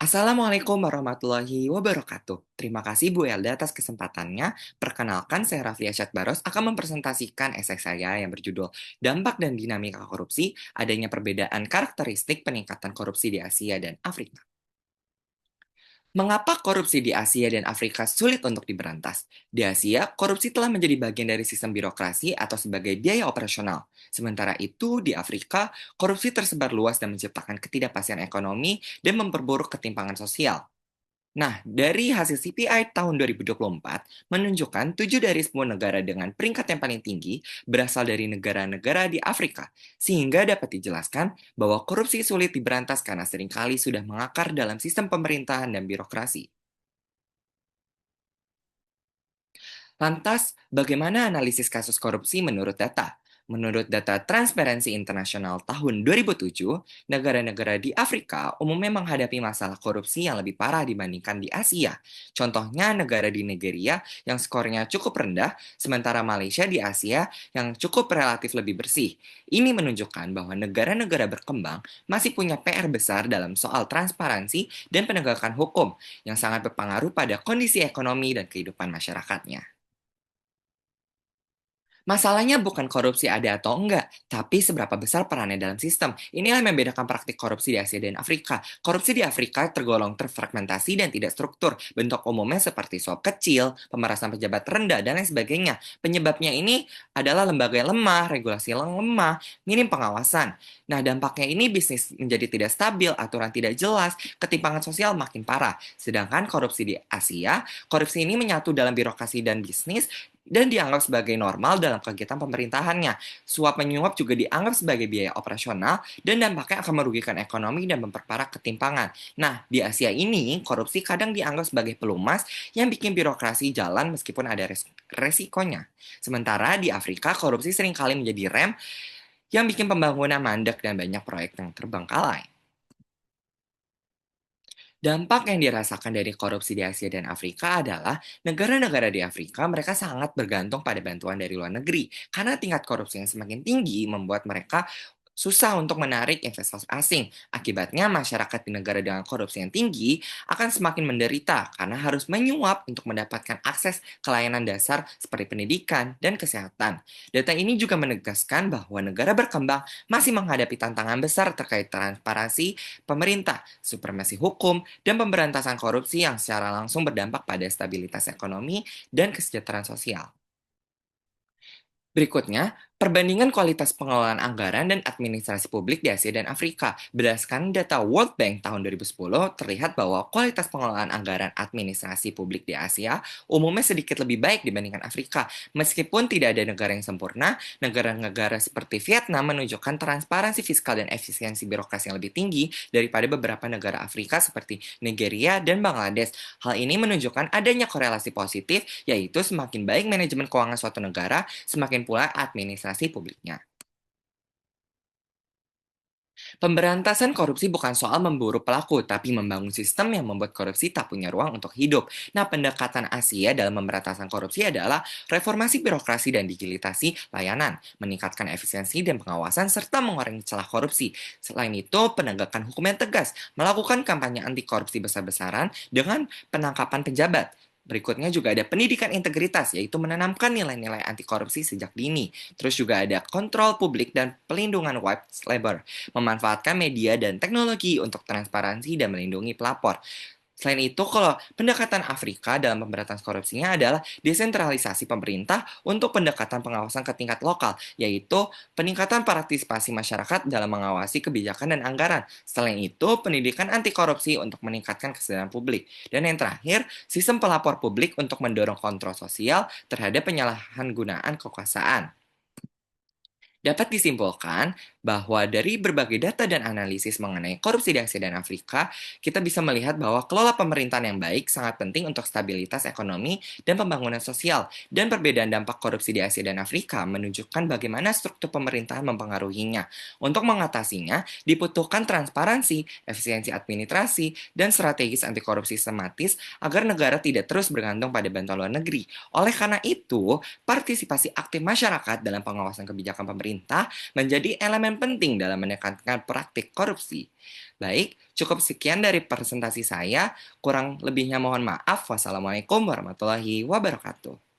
Assalamualaikum warahmatullahi wabarakatuh. Terima kasih Bu Elda atas kesempatannya. Perkenalkan, saya Rafli Arsyad Baros akan mempresentasikan esai saya yang berjudul Dampak dan Dinamika Korupsi, Adanya Perbedaan Karakteristik Peningkatan Korupsi di Asia dan Afrika. Mengapa korupsi di Asia dan Afrika sulit untuk diberantas? Di Asia, korupsi telah menjadi bagian dari sistem birokrasi atau sebagai biaya operasional. Sementara itu, di Afrika, korupsi tersebar luas dan menciptakan ketidakpastian ekonomi dan memperburuk ketimpangan sosial. Nah, dari hasil CPI tahun 2024 menunjukkan 7 dari 10 negara dengan peringkat yang paling tinggi berasal dari negara-negara di Afrika, sehingga dapat dijelaskan bahwa korupsi sulit diberantas karena seringkali sudah mengakar dalam sistem pemerintahan dan birokrasi. Lantas, bagaimana analisis kasus korupsi menurut data? Menurut data Transparency International tahun 2007, negara-negara di Afrika umumnya menghadapi masalah korupsi yang lebih parah dibandingkan di Asia. Contohnya negara di Nigeria yang skornya cukup rendah, sementara Malaysia di Asia yang cukup relatif lebih bersih. Ini menunjukkan bahwa negara-negara berkembang masih punya PR besar dalam soal transparansi dan penegakan hukum yang sangat berpengaruh pada kondisi ekonomi dan kehidupan masyarakatnya. Masalahnya bukan korupsi ada atau enggak, tapi seberapa besar perannya dalam sistem. Inilah yang membedakan praktik korupsi di Asia dan Afrika. Korupsi di Afrika tergolong terfragmentasi dan tidak struktur. Bentuk umumnya seperti suap kecil, pemerasan pejabat rendah, dan lain sebagainya. Penyebabnya ini adalah lembaga yang lemah, regulasi yang lemah, minim pengawasan. Nah, dampaknya ini bisnis menjadi tidak stabil, aturan tidak jelas, ketimpangan sosial makin parah. Sedangkan korupsi di Asia, korupsi ini menyatu dalam birokrasi dan bisnis, dan dianggap sebagai normal dalam kegiatan pemerintahannya. Suap menyuap juga dianggap sebagai biaya operasional dan dampaknya akan merugikan ekonomi dan memperparah ketimpangan. Nah, di Asia ini, korupsi kadang dianggap sebagai pelumas yang bikin birokrasi jalan meskipun ada resikonya. Sementara di Afrika, korupsi seringkali menjadi rem yang bikin pembangunan mandek dan banyak proyek yang terbengkalai. Dampak yang dirasakan dari korupsi di Asia dan Afrika adalah negara-negara di Afrika mereka sangat bergantung pada bantuan dari luar negeri karena tingkat korupsi yang semakin tinggi membuat mereka susah untuk menarik investasi asing. Akibatnya masyarakat di negara dengan korupsi yang tinggi akan semakin menderita karena harus menyuap untuk mendapatkan akses ke layanan dasar seperti pendidikan dan kesehatan. Data ini juga menegaskan bahwa negara berkembang masih menghadapi tantangan besar terkait transparansi pemerintah, supremasi hukum, dan pemberantasan korupsi yang secara langsung berdampak pada stabilitas ekonomi dan kesejahteraan sosial. Berikutnya, perbandingan kualitas pengelolaan anggaran dan administrasi publik di Asia dan Afrika. Berdasarkan data World Bank tahun 2010, terlihat bahwa kualitas pengelolaan anggaran administrasi publik di Asia umumnya sedikit lebih baik dibandingkan Afrika. Meskipun tidak ada negara yang sempurna, negara-negara seperti Vietnam menunjukkan transparansi fiskal dan efisiensi birokrasi yang lebih tinggi daripada beberapa negara Afrika seperti Nigeria dan Bangladesh. Hal ini menunjukkan adanya korelasi positif, yaitu semakin baik manajemen keuangan suatu negara, semakin pula administrasi publiknya. Pemberantasan korupsi bukan soal memburu pelaku, tapi membangun sistem yang membuat korupsi tak punya ruang untuk hidup. Nah, pendekatan Asia dalam pemberantasan korupsi adalah reformasi birokrasi dan digitalisasi layanan, meningkatkan efisiensi dan pengawasan, serta mengurangi celah korupsi. Selain itu, penegakan hukum yang tegas, melakukan kampanye anti korupsi besar-besaran dengan penangkapan pejabat. Berikutnya juga ada pendidikan integritas, yaitu menanamkan nilai-nilai anti korupsi sejak dini. Terus juga ada kontrol publik dan pelindungan whistleblower, memanfaatkan media dan teknologi untuk transparansi dan melindungi pelapor. Selain itu, kalau pendekatan Afrika dalam pemberantasan korupsinya adalah desentralisasi pemerintah untuk pendekatan pengawasan ke tingkat lokal, yaitu peningkatan partisipasi masyarakat dalam mengawasi kebijakan dan anggaran. Selain itu, pendidikan anti korupsi untuk meningkatkan kesadaran publik. Dan yang terakhir, sistem pelapor publik untuk mendorong kontrol sosial terhadap penyalahgunaan kekuasaan. Dapat disimpulkan bahwa dari berbagai data dan analisis mengenai korupsi di Asia dan Afrika, kita bisa melihat bahwa kelola pemerintahan yang baik sangat penting untuk stabilitas ekonomi dan pembangunan sosial. Dan perbedaan dampak korupsi di Asia dan Afrika menunjukkan bagaimana struktur pemerintahan mempengaruhinya. Untuk mengatasinya, dibutuhkan transparansi, efisiensi administrasi, dan strategis anti korupsi sistematis agar negara tidak terus bergantung pada bantuan luar negeri. Oleh karena itu, partisipasi aktif masyarakat dalam pengawasan kebijakan pemerintah menjadi elemen penting dalam menekankan praktik korupsi. Baik, cukup sekian dari presentasi saya. Kurang lebihnya mohon maaf. Wassalamualaikum warahmatullahi wabarakatuh.